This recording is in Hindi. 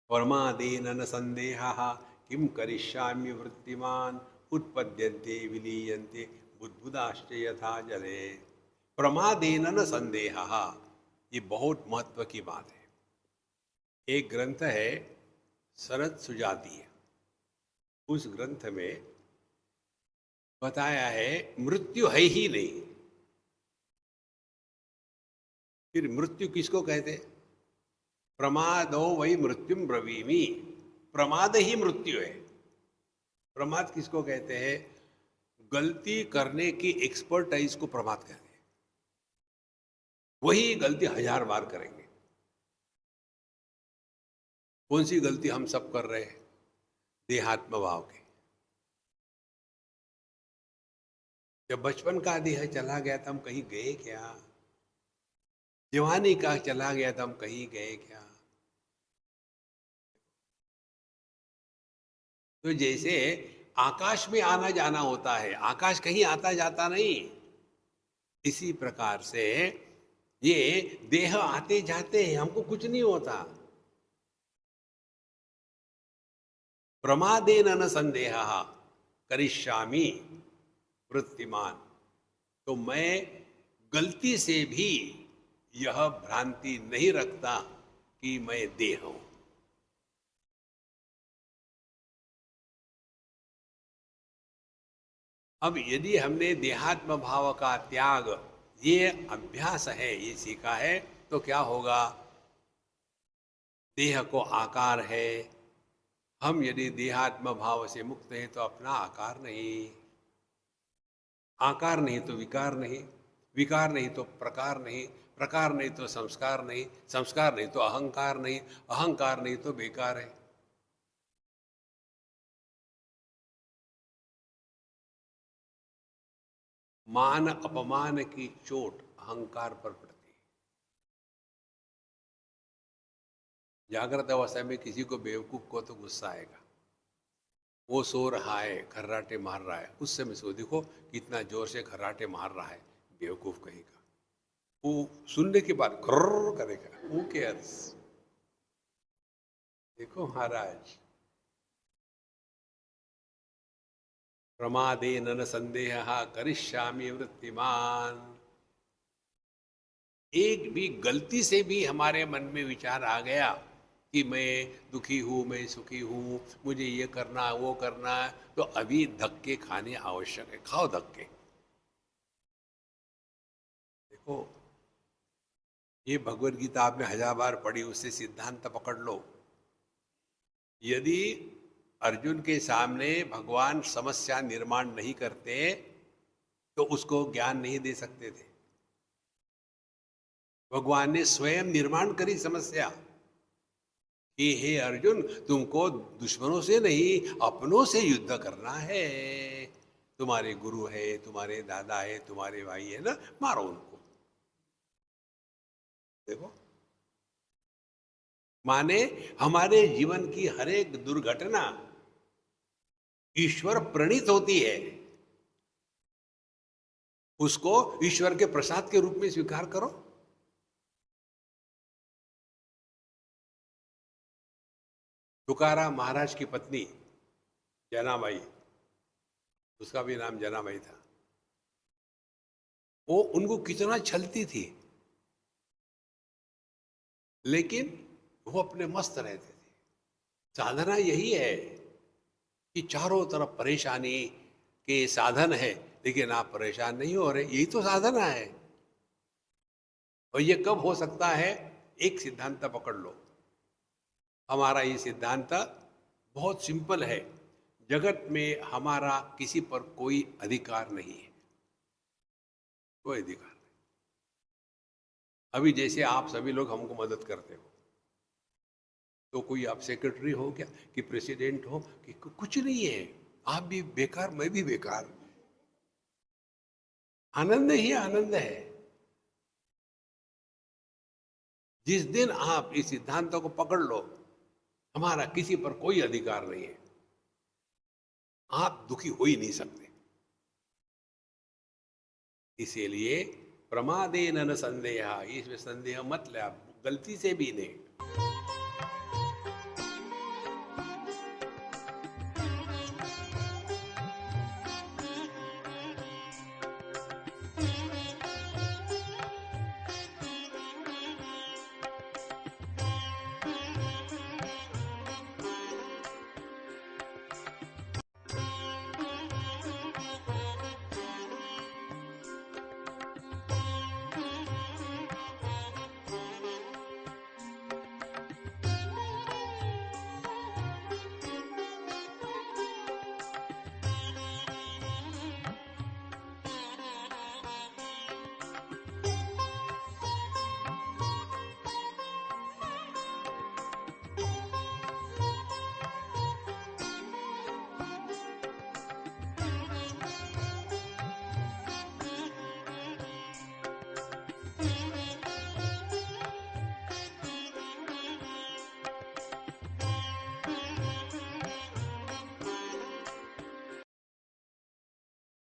प्रमादेन न संदेहः किं करिष्यामि वृत्तिमान् उत्पद्यन्ते विलीयन्ते बुद्बुदाश्च यथा जले। प्रमादेन न संदेहः, ये बहुत महत्व की बात है। एक ग्रंथ है शरद सुजातीय, उस ग्रंथ में बताया है मृत्यु है ही नहीं। फिर मृत्यु किसको कहते? प्रमादो वही मृत्युम ब्रवीमि, प्रमाद ही मृत्यु है। प्रमाद किसको कहते हैं? गलती करने की एक्सपर्टाइज को प्रमाद कहते हैं। वही गलती 1000 बार करेंगे। कौन सी गलती हम सब कर रहे हैं? देहात्म भाव के। जब बचपन का देह चला गया था हम कहीं गए क्या? जवानी का चला गया था हम कहीं गए क्या? तो जैसे आकाश में आना जाना होता है, आकाश कहीं आता जाता नहीं, इसी प्रकार से ये देह आते जाते हैं, हमको कुछ नहीं होता। प्रमादेन न संदेहः करिष्यामि वृत्तिमान, तो मैं गलती से भी यह भ्रांति नहीं रखता कि मैं देह हूं। अब यदि हमने देहात्म भाव का त्याग, ये अभ्यास है, ये सीखा है, तो क्या होगा? देह को आकार है। हम यदि देहात्म भाव से मुक्त हैं तो अपना आकार नहीं, आकार नहीं तो विकार नहीं, विकार नहीं तो प्रकार नहीं, प्रकार नहीं तो संस्कार नहीं, संस्कार नहीं तो अहंकार नहीं, अहंकार नहीं तो बेकार है। मान अपमान की चोट अहंकार पर पड़ती है। जागृत अवस्था में किसी को बेवकूफ को तो गुस्सा आएगा, वो सो रहा है, खर्राटे मार रहा है, उस समय सो देखो कितना जोर से खर्राटे मार रहा है, बेवकूफ कहेगा। वो सुनने के बाद खर्र करेगा, हू केयर्स। देखो महाराज, प्रमादेन न संदेहः करिष्यामि वृत्तिमान। एक भी गलती से भी हमारे मन में विचार आ गया कि मैं दुखी हूं, मैं सुखी हूं, मुझे ये करना है, वो करना है, तो अभी धक्के खाने आवश्यक है। खाओ धक्के। देखो, ये भगवत गीता आपने 1000 बार पढ़ी, उससे सिद्धांत पकड़ लो। यदि अर्जुन के सामने भगवान समस्या निर्माण नहीं करते तो उसको ज्ञान नहीं दे सकते थे। भगवान ने स्वयं निर्माण करी समस्या कि हे अर्जुन, तुमको दुश्मनों से नहीं अपनों से युद्ध करना है। तुम्हारे गुरु है, तुम्हारे दादा है, तुम्हारे भाई है ना, मारो उनको। देखो, माने हमारे जीवन की हर एक दुर्घटना ईश्वर प्रणीत होती है, उसको ईश्वर के प्रसाद के रूप में स्वीकार करो। तुकाराम महाराज की पत्नी जनाबाई, उसका भी नाम जनाबाई था, वो उनको कितना छलती थी, लेकिन वो अपने मस्त रहते थे। साधना यही है कि चारों तरफ परेशानी के साधन है, लेकिन आप परेशान नहीं हो रहे, यही तो साधना है। और ये कब हो सकता है? एक सिद्धांत पकड़ लो। हमारा ये सिद्धांत बहुत सिंपल है, जगत में हमारा किसी पर कोई अधिकार नहीं है, कोई अधिकार नहीं। अभी जैसे आप सभी लोग हमको मदद करते हो, तो कोई आप सेक्रेटरी हो क्या, कि प्रेसिडेंट हो, कि कुछ नहीं है। आप भी बेकार, मैं भी बेकार, आनंद ही आनंद है। जिस दिन आप इस सिद्धांतों को पकड़ लो, हमारा किसी पर कोई अधिकार नहीं है, आप दुखी हो ही नहीं सकते। इसीलिए प्रमादेन न संदेह, इसमें संदेह मत ले, आप गलती से भी नहीं।